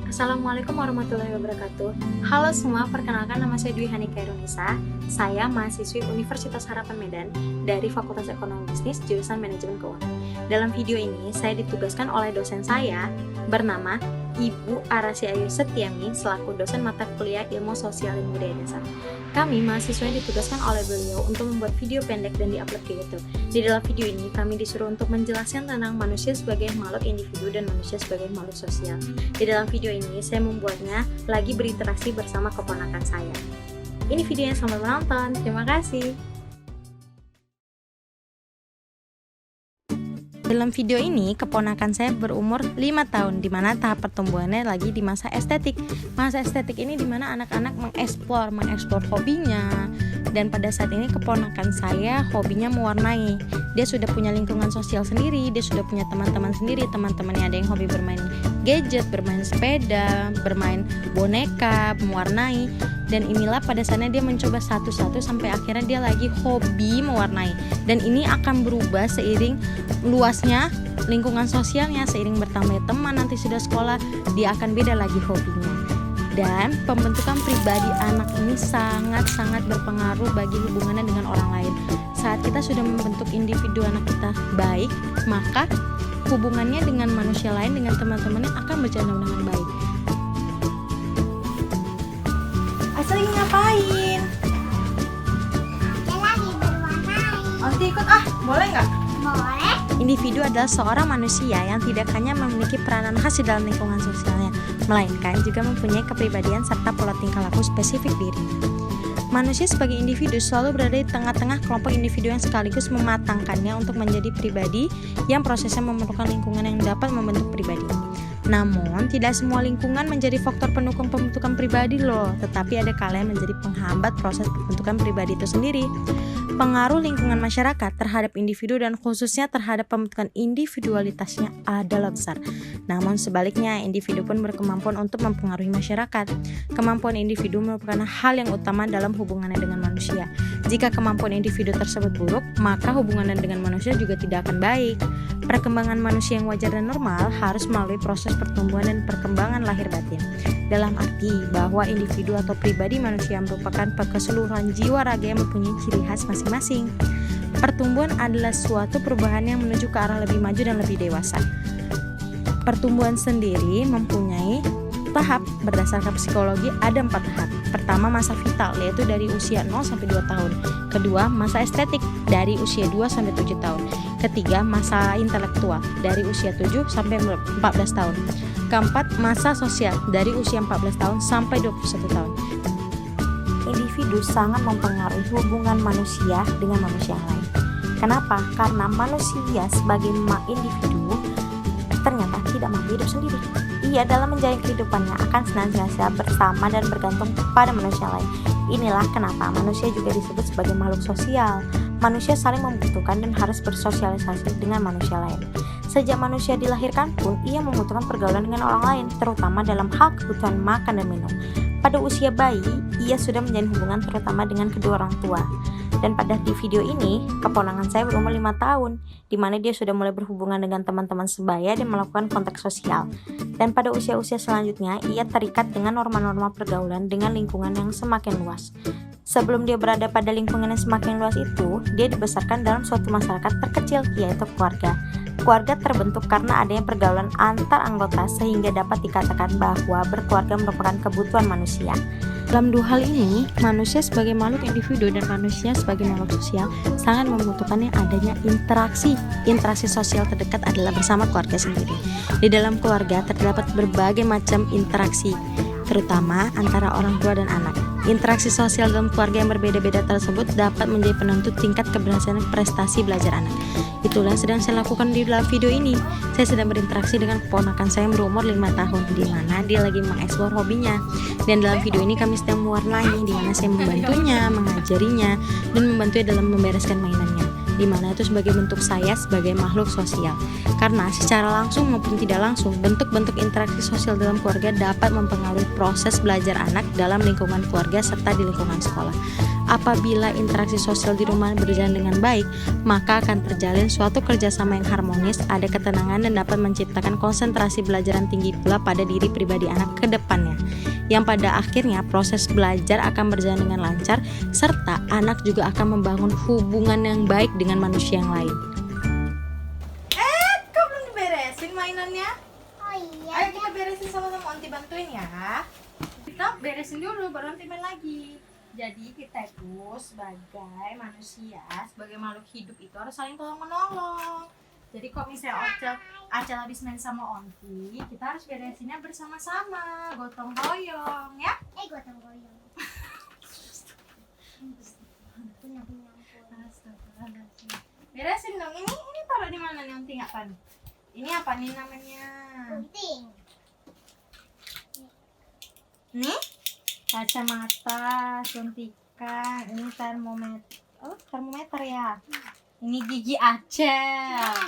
Assalamualaikum warahmatullahi wabarakatuh. Halo semua, perkenalkan nama saya Dwi Hani Kairunisa. Saya mahasiswi Universitas Harapan Medan dari Fakultas Ekonomi Bisnis jurusan Manajemen Keuangan. Dalam video ini, saya ditugaskan oleh dosen saya bernama Ibu Arasya Ayu Setiami selaku dosen mata kuliah Ilmu Sosial dan Budaya Dasar. Kami mahasiswa yang ditugaskan oleh beliau untuk membuat video pendek dan diupload ke YouTube. Di dalam video ini, kami disuruh untuk menjelaskan tentang manusia sebagai makhluk individu dan manusia sebagai makhluk sosial. Di dalam video ini, saya membuatnya lagi berinteraksi bersama keponakan saya. Ini videonya, selamat menonton. Terima kasih. Dalam video ini, keponakan saya berumur 5 tahun, di mana tahap pertumbuhannya lagi di masa estetik. Masa estetik ini di mana anak-anak mengeksplor hobinya. Dan pada saat ini keponakan saya hobinya mewarnai. Dia sudah punya lingkungan sosial sendiri, dia sudah punya teman-teman sendiri. Teman-temannya ada yang hobi bermain gadget, bermain sepeda, bermain boneka, mewarnai. Dan inilah pada saatnya dia mencoba satu-satu sampai akhirnya dia lagi hobi mewarnai. Dan ini akan berubah seiring luasnya lingkungan sosialnya, seiring bertambahnya teman nanti sudah sekolah, dia akan beda lagi hobinya. Dan pembentukan pribadi anak ini sangat-sangat berpengaruh bagi hubungannya dengan orang lain. Saat kita sudah membentuk individu anak kita baik, maka hubungannya dengan manusia lain, dengan teman-temannya akan berjalan dengan baik. Asli ngapain? Dia lagi berwarnai. Nanti ikut boleh nggak? Boleh. Individu adalah seorang manusia yang tidak hanya memiliki peranan khas di dalam lingkungan sosialnya, melainkan juga mempunyai kepribadian serta pola tingkah laku spesifik dirinya. Manusia sebagai individu selalu berada di tengah-tengah kelompok individu yang sekaligus mematangkannya untuk menjadi pribadi yang prosesnya memerlukan lingkungan yang dapat membentuk pribadi. Namun, tidak semua lingkungan menjadi faktor pendukung pembentukan pribadi loh, tetapi ada kalanya menjadi penghambat proses pembentukan pribadi itu sendiri. Pengaruh lingkungan masyarakat terhadap individu dan khususnya terhadap pembentukan individualitasnya adalah besar. Namun sebaliknya, individu pun berkemampuan untuk mempengaruhi masyarakat. Kemampuan individu merupakan hal yang utama dalam hubungannya dengan manusia. Jika kemampuan individu tersebut buruk, maka hubungannya dengan manusia juga tidak akan baik. Perkembangan manusia yang wajar dan normal harus melalui proses pertumbuhan dan perkembangan lahir batin. Dalam arti bahwa individu atau pribadi manusia merupakan keseluruhan jiwa raga yang mempunyai ciri khas masing-masing. Pertumbuhan adalah suatu perubahan yang menuju ke arah lebih maju dan lebih dewasa. Pertumbuhan sendiri mempunyai tahap. Berdasarkan psikologi ada 4 tahap. Pertama, masa vital, yaitu dari usia 0 sampai 2 tahun. Kedua, masa estetik dari usia 2 sampai 7 tahun. Ketiga, masa intelektual dari usia 7 sampai 14 tahun. Keempat, masa sosial dari usia 14 tahun sampai 21 tahun. Individu sangat mempengaruhi hubungan manusia dengan manusia lain. Kenapa? Karena manusia sebagai individu ternyata tidak mampu hidup sendiri. Ia dalam menjalani kehidupannya akan senantiasa bersama dan bergantung pada manusia lain. Inilah kenapa manusia juga disebut sebagai makhluk sosial. Manusia saling membutuhkan dan harus bersosialisasi dengan manusia lain. Sejak manusia dilahirkan pun, ia membutuhkan pergaulan dengan orang lain, terutama dalam hal kebutuhan makan dan minum. Pada usia bayi, ia sudah menjalin hubungan terutama dengan kedua orang tua. Dan pada di video ini, keponakan saya berumur 5 tahun, di mana dia sudah mulai berhubungan dengan teman-teman sebaya dan melakukan kontak sosial. Dan pada usia-usia selanjutnya, ia terikat dengan norma-norma pergaulan dengan lingkungan yang semakin luas. Sebelum dia berada pada lingkungan yang semakin luas itu, dia dibesarkan dalam suatu masyarakat terkecil, yaitu keluarga. Keluarga terbentuk karena adanya pergaulan antar anggota sehingga dapat dikatakan bahwa berkeluarga merupakan kebutuhan manusia. Dalam dua hal ini, manusia sebagai makhluk individu dan manusia sebagai makhluk sosial sangat membutuhkan yang adanya interaksi. Interaksi sosial terdekat adalah bersama keluarga sendiri. Di dalam keluarga terdapat berbagai macam interaksi, terutama antara orang tua dan anak. Interaksi sosial dalam keluarga yang berbeda-beda tersebut dapat menjadi penentu tingkat keberhasilan prestasi belajar anak. Itulah yang sedang saya lakukan di dalam video ini. Saya sedang berinteraksi dengan keponakan saya yang berumur 5 tahun, di mana dia lagi mengeksplor hobinya. Dan dalam video ini kami sedang mewarnai, di mana saya membantunya, mengajarinya, dan membantunya dalam membereskan mainannya. di mana itu sebagai bentuk saya sebagai makhluk sosial. Karena secara langsung maupun tidak langsung, bentuk-bentuk interaksi sosial dalam keluarga dapat mempengaruhi proses belajar anak dalam lingkungan keluarga serta di lingkungan sekolah. Apabila interaksi sosial di rumah berjalan dengan baik, maka akan terjalin suatu kerjasama yang harmonis, ada ketenangan dan dapat menciptakan konsentrasi belajar yang tinggi pula pada diri pribadi anak ke depannya. Yang pada akhirnya proses belajar akan berjalan dengan lancar, serta anak juga akan membangun hubungan yang baik dengan manusia yang lain. Kok belum diberesin mainannya? Oh iya. Ayo kita beresin sama-sama, Onti bantuin ya. Kita beresin dulu baru nanti main lagi. Jadi kita itu sebagai manusia, sebagai makhluk hidup itu harus saling tolong menolong. Jadi kok misalnya Acel habis main sama Onti, kita harus beresinnya bersama-sama, gotong royong ya. Gotong royong. Astagfirullahaladzim. Beresin dong, ini taruh di mana nih Onti nggak tahu? Ini apa nih namanya? Gunting. Nih kacamata, suntikan, ini termometer. Oh, termometer ya. Ini gigi Acel.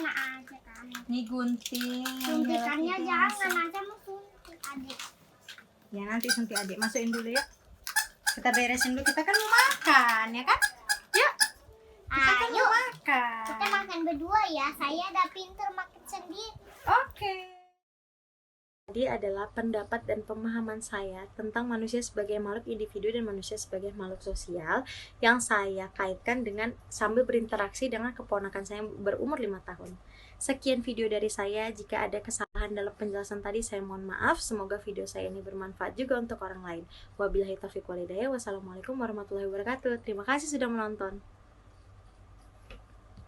Enak aja kan. Ini gunting. Suntikannya Ini jangan, aja mau suntik adik. Ya nanti suntik adik, masukin dulu ya. Kita beresin dulu, kita kan mau makan ya kan? Yuk. Kita kan Ayo, mau makan. kita makan berdua ya. Saya udah pinter makan sendiri. Oke. Tadi adalah pendapat dan pemahaman saya tentang manusia sebagai makhluk individu dan manusia sebagai makhluk sosial yang saya kaitkan dengan sambil berinteraksi dengan keponakan saya yang berumur 5 tahun. Sekian video dari saya. Jika ada kesalahan dalam penjelasan tadi, saya mohon maaf. Semoga video saya ini bermanfaat juga untuk orang lain. Wabillahi taufiq wal hidayah. Wassalamualaikum warahmatullahi wabarakatuh. Terima kasih sudah menonton.